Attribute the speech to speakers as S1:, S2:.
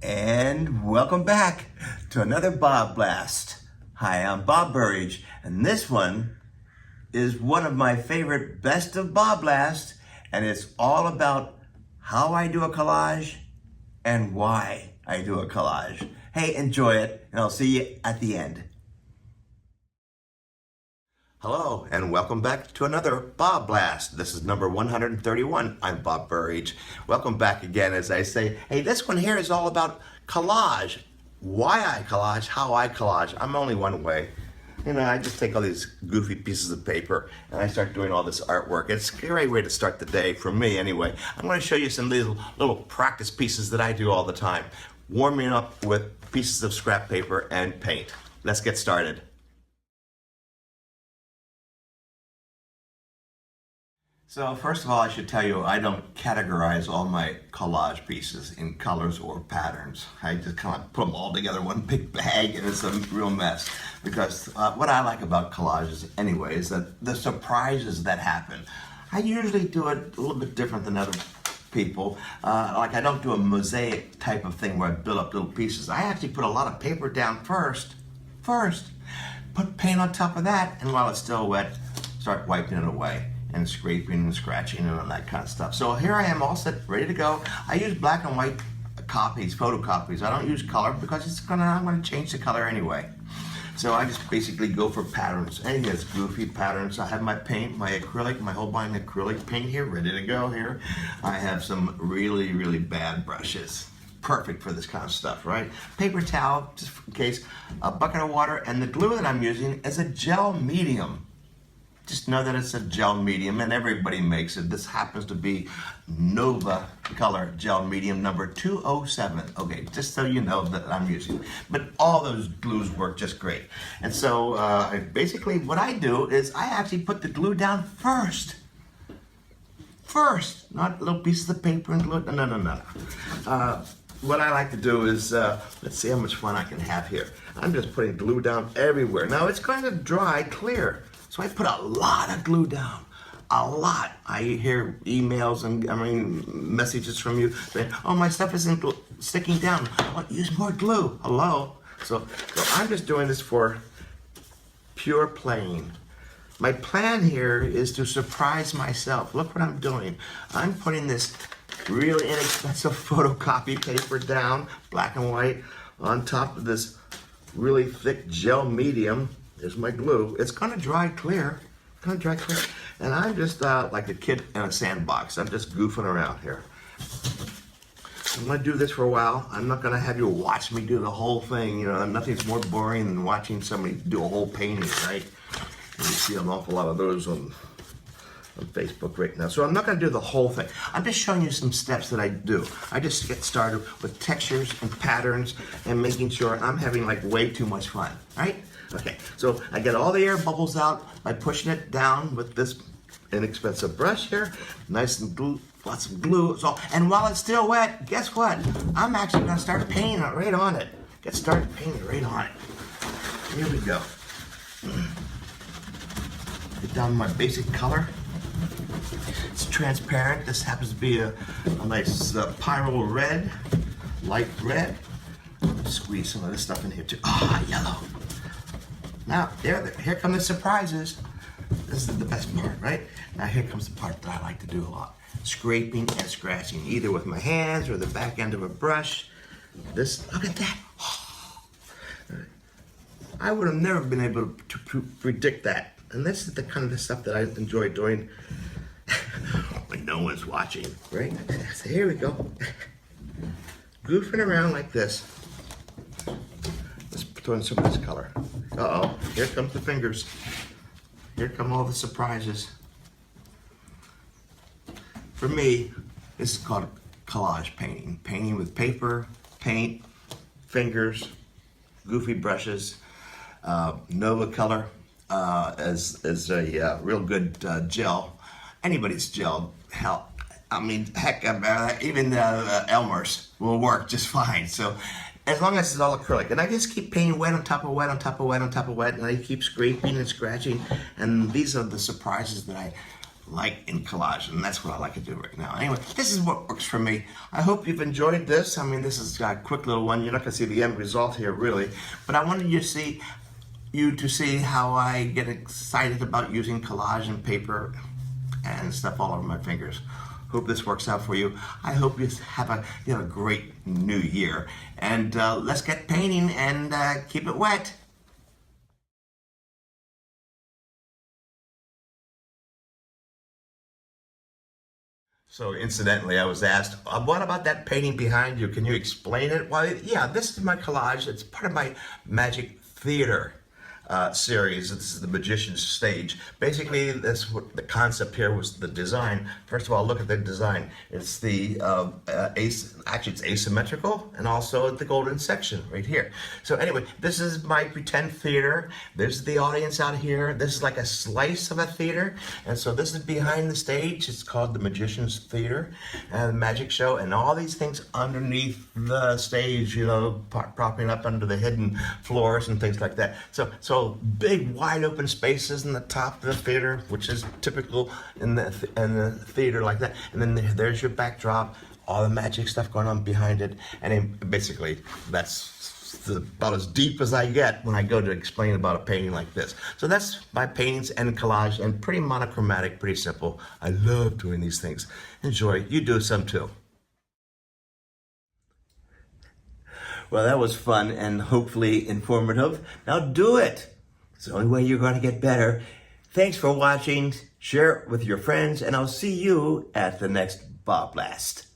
S1: And welcome back to another BobBlast. Hi, I'm Bob Burridge, and this one is one of my favorite best of BobBlast, and it's all about how I do a collage and why I do a collage. Hey, enjoy it, and I'll see you at the end. Hello, and welcome back to another BobBlast. This is number 131. I'm Bob Burridge. Welcome back again as I say, hey, this one here is all about collage. Why I collage, how I collage. I'm only one way. You know, I just take all these goofy pieces of paper and I start doing all this artwork. It's a great way to start the day, for me anyway. I'm going to show you some little practice pieces that I do all the time. Warming up with pieces of scrap paper and paint. Let's get started. So first of all, I should tell you, I don't categorize all my collage pieces in colors or patterns. I just kind of put them all together in one big bag, and it's a real mess. Because what I like about collages anyway is that the surprises that happen. I usually do it a little bit different than other people. Like I don't do a mosaic type of thing where I build up little pieces. I actually put a lot of paper down first, put paint on top of that, and while it's still wet, start wiping it away and scraping and scratching and all that kind of stuff. So here I am all set, ready to go. I use black and white copies, photocopies. I don't use color because I'm gonna change the color anyway. So I just basically go for patterns. Anything that's goofy patterns. I have my paint, my acrylic, my Holbein Acrylic paint here, ready to go here. I have some really, really bad brushes. Perfect for this kind of stuff, right? Paper towel, just in case, a bucket of water, and the glue that I'm using is a gel medium. Just know that it's a gel medium, and everybody makes it. This happens to be Nova Color Gel Medium number 207. Okay, just so you know that I'm using it. But all those glues work just great. And so basically what I do is I actually put the glue down first. First, not little pieces of paper and glue. No. What I like to do is, let's see how much fun I can have here. I'm just putting glue down everywhere. Now it's going to dry clear. So I put a lot of glue down, a lot. I hear emails and messages from you saying, oh, my stuff isn't sticking down. Well, use more glue, hello. So I'm just doing this for pure playing. My plan here is to surprise myself. Look what I'm doing. I'm putting this really inexpensive photocopy paper down, black and white, on top of this really thick gel medium. There's my glue. It's gonna dry clear. And I'm just like a kid in a sandbox. I'm just goofing around here. I'm gonna do this for a while. I'm not gonna have you watch me do the whole thing. You know, nothing's more boring than watching somebody do a whole painting, right? And you see an awful lot of those on Facebook right now. So I'm not gonna do the whole thing. I'm just showing you some steps that I do. I just get started with textures and patterns and making sure I'm having like way too much fun, right? Okay, so I get all the air bubbles out by pushing it down with this inexpensive brush here. Nice and glue, lots of glue. And while it's still wet, guess what? I'm actually gonna start painting it right on it. Get started painting right on it. Here we go. Get down my basic color. It's transparent. This happens to be a nice pyro red, light red. Squeeze some of this stuff in here too. Ah, yellow. Now, here come the surprises. This is the best part, right? Now here comes the part that I like to do a lot. Scraping and scratching, either with my hands or the back end of a brush. Look at that. I would have never been able to predict that. And this is the kind of stuff that I enjoy doing when no one's watching, right? So here we go. Goofing around like this. Let's throw in some of this color. Uh-oh, here comes the fingers. Here come all the surprises. For me, this is called collage painting. Painting with paper, paint, fingers, goofy brushes, Nova Color as a real good gel. Anybody's gel, hell, heck, even Elmer's will work just fine. So as long as it's all acrylic. And I just keep painting wet on top of wet on top of wet on top of wet, and I keep scraping and scratching, and these are the surprises that like in collage, and that's what I like to do right now. Anyway, this is what works for me. I hope you've enjoyed this. I mean, this is a quick little one. You're not gonna see the end result here, really, but I wanted you to see how I get excited about using collage and paper and stuff all over my fingers. Hope this works out for you. I hope you have a great new year, and let's get painting and keep it wet. So incidentally, I was asked, what about that painting behind you? Can you explain it? Well, yeah, this is my collage. It's part of my Magic Theater series. This is the Magician's Stage. Basically, that's what the concept here was. The design. First of all, look at the design. It's the actually it's asymmetrical, and also the golden section right here. So anyway, this is my pretend theater. There's the audience out here. This is like a slice of a theater, and so this is behind the stage. It's called the Magician's Theater and the magic show, and all these things underneath the stage, you know, propping up under the hidden floors and things like that. So big wide open spaces in the top of the theater, which is typical in the theater like that. And then there's your backdrop, all the magic stuff going on behind it. And then basically that's about as deep as I get when I go to explain about a painting like this. So that's my paintings and collage, and pretty monochromatic, pretty simple. I love doing these things. Enjoy. You do some too. Well, that was fun and hopefully informative. Now do it. It's the only way you're going to get better. Thanks for watching. Share it with your friends, and I'll see you at the next BobBlast.